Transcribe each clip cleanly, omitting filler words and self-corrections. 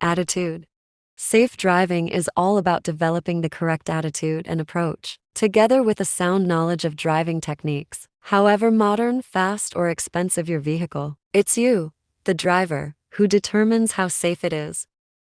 Attitude. Safe driving is all about developing the correct attitude and approach, together with a sound knowledge of driving techniques. However modern, fast, or expensive your vehicle, it's you, the driver, who determines how safe it is.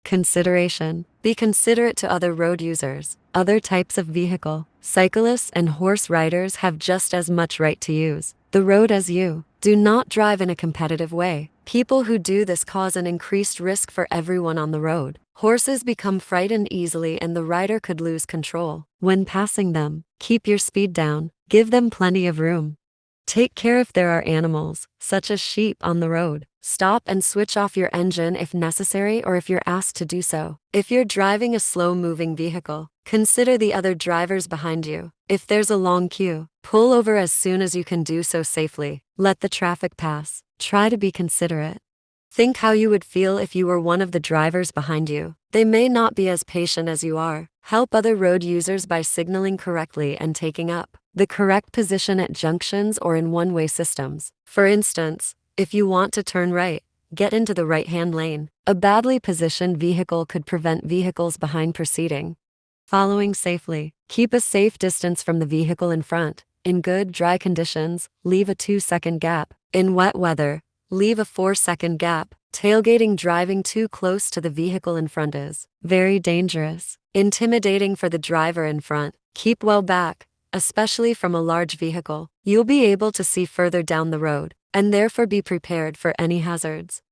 Consideration. Be considerate to other road users, other types of vehicle. Cyclists and horse riders have just as much right to use the road as you. Do not drive in a competitive way. People who do this cause an increased risk for everyone on the road. Horses become frightened easily and the rider could lose control. When passing them, keep your speed down. Give them plenty of room. Take care if there are animals, such as sheep, on the road. Stop and switch off your engine if necessary or if you're asked to do so. If you're driving a slow-moving vehicle, consider the other drivers behind you. If there's a long queue, pull over as soon as you can do so safely. Let the traffic pass. Try to be considerate. Think how you would feel if you were one of the drivers behind you. They may not be as patient as you are. Help other road users by signaling correctly and taking up the correct position at junctions or in one-way systems. For instance, if you want to turn right, get into the right-hand lane. A badly positioned vehicle could prevent vehicles behind proceeding. Following safely. Keep a safe distance from the vehicle in front. In good, dry conditions, leave a 2-second gap. In wet weather, leave a 4-second gap. Tailgating, driving too close to the vehicle in front, is very dangerous. Intimidating for the driver in front. Keep well back, especially from a large vehicle. You'll be able to see further down the road, and therefore be prepared for any hazards.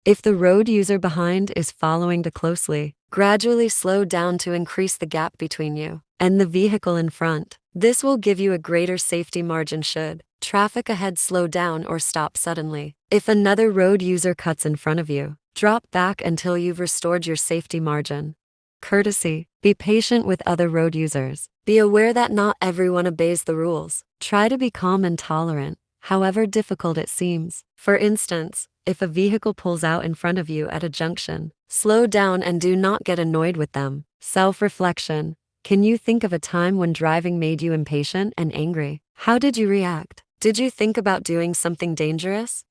If the road user behind is following too closely, gradually slow down to increase the gap between you and the vehicle in front. This will give you a greater safety margin should traffic ahead slow down or stop suddenly. If another road user cuts in front of you, drop back until you've restored your safety margin. Courtesy. Be patient with other road users. Be aware that not everyone obeys the rules. Try to be calm and tolerant, however difficult it seems. For instance, if a vehicle pulls out in front of you at a junction, slow down and do not get annoyed with them. Self-reflection. Can you think of a time when driving made you impatient and angry? How did you react? Did you think about doing something dangerous?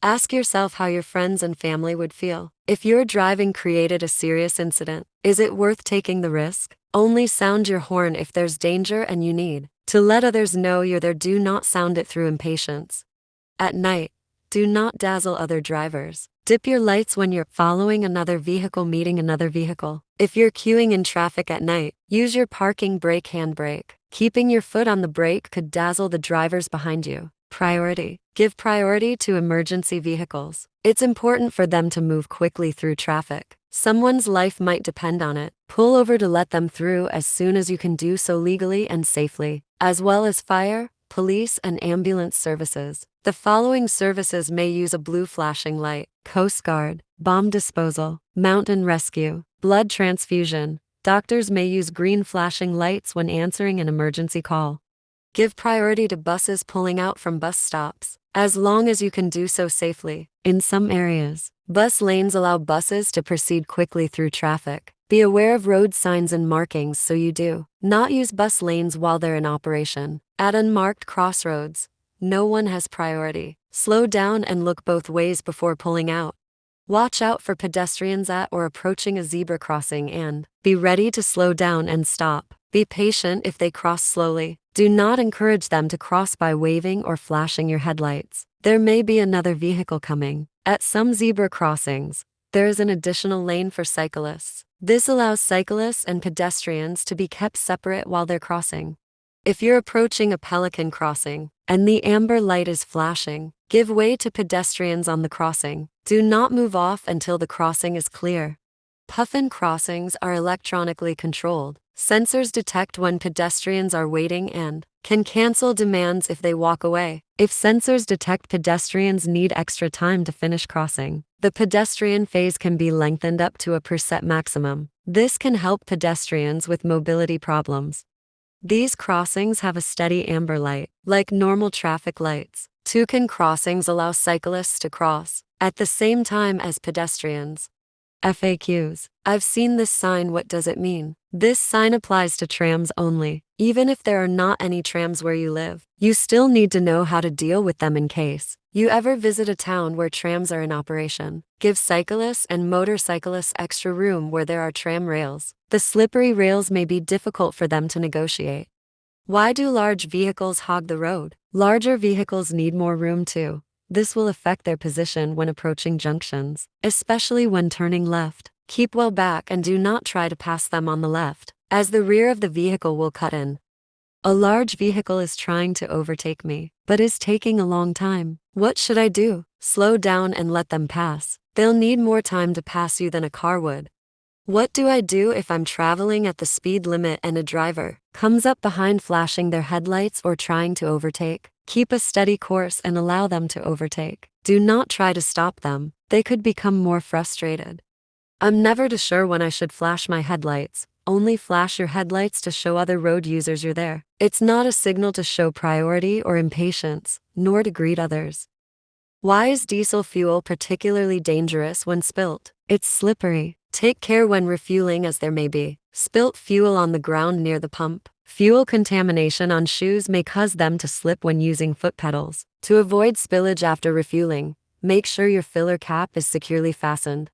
Ask yourself how your friends and family would feel if your driving created a serious incident. Is it worth taking the risk? Only sound your horn if there's danger and you need to let others know you're there. Do not sound it through impatience. At night, do not dazzle other drivers. Dip your lights when you're following another vehicle, meeting another vehicle. If you're queuing in traffic at night, use your parking brake handbrake. Keeping your foot on the brake could dazzle the drivers behind you. Priority. Give priority to emergency vehicles. It's important for them to move quickly through traffic. Someone's life might depend on it. Pull over to let them through as soon as you can do so legally and safely, as well as fire, police, and ambulance services. The following services may use a blue flashing light: Coast Guard, bomb disposal, mountain rescue, blood transfusion. Doctors may use green flashing lights when answering an emergency call. Give priority to buses pulling out from bus stops, as long as you can do so safely. In some areas, bus lanes allow buses to proceed quickly through traffic. Be aware of road signs and markings so you do not use bus lanes while they're in operation. At unmarked crossroads, no one has priority. Slow down and look both ways before pulling out. Watch out for pedestrians at or approaching a zebra crossing and be ready to slow down and stop. Be patient if they cross slowly. Do not encourage them to cross by waving or flashing your headlights. There may be another vehicle coming. At some zebra crossings, there is an additional lane for cyclists. This allows cyclists and pedestrians to be kept separate while they're crossing. If you're approaching a pelican crossing and the amber light is flashing, give way to pedestrians on the crossing. Do not move off until the crossing is clear. Puffin crossings are electronically controlled. Sensors detect when pedestrians are waiting and can cancel demands if they walk away. If sensors detect pedestrians need extra time to finish crossing, the pedestrian phase can be lengthened up to a preset maximum. This can help pedestrians with mobility problems. These crossings have a steady amber light, like normal traffic lights. Toucan crossings allow cyclists to cross at the same time as pedestrians. FAQs. I've seen this sign. What does it mean? This sign applies to trams only. Even if there are not any trams where you live, you still need to know how to deal with them in case You ever visit a town where trams are in operation? Give cyclists and motorcyclists extra room where there are tram rails. The slippery rails may be difficult for them to negotiate. Why do large vehicles hog the road? Larger vehicles need more room too. This will affect their position when approaching junctions, especially when turning left. Keep well back and do not try to pass them on the left, as the rear of the vehicle will cut in. A large vehicle is trying to overtake me, but is taking a long time. What should I do? Slow down and let them pass. They'll need more time to pass you than a car would. What do I do if I'm traveling at the speed limit and a driver comes up behind flashing their headlights or trying to overtake? Keep a steady course and allow them to overtake. Do not try to stop them. They could become more frustrated. I'm never too sure when I should flash my headlights. Only flash your headlights to show other road users you're there. It's not a signal to show priority or impatience, nor to greet others. Why is diesel fuel particularly dangerous when spilt? It's slippery. Take care when refueling, as there may be spilt fuel on the ground near the pump. Fuel contamination on shoes may cause them to slip when using foot pedals. To avoid spillage after refueling, make sure your filler cap is securely fastened.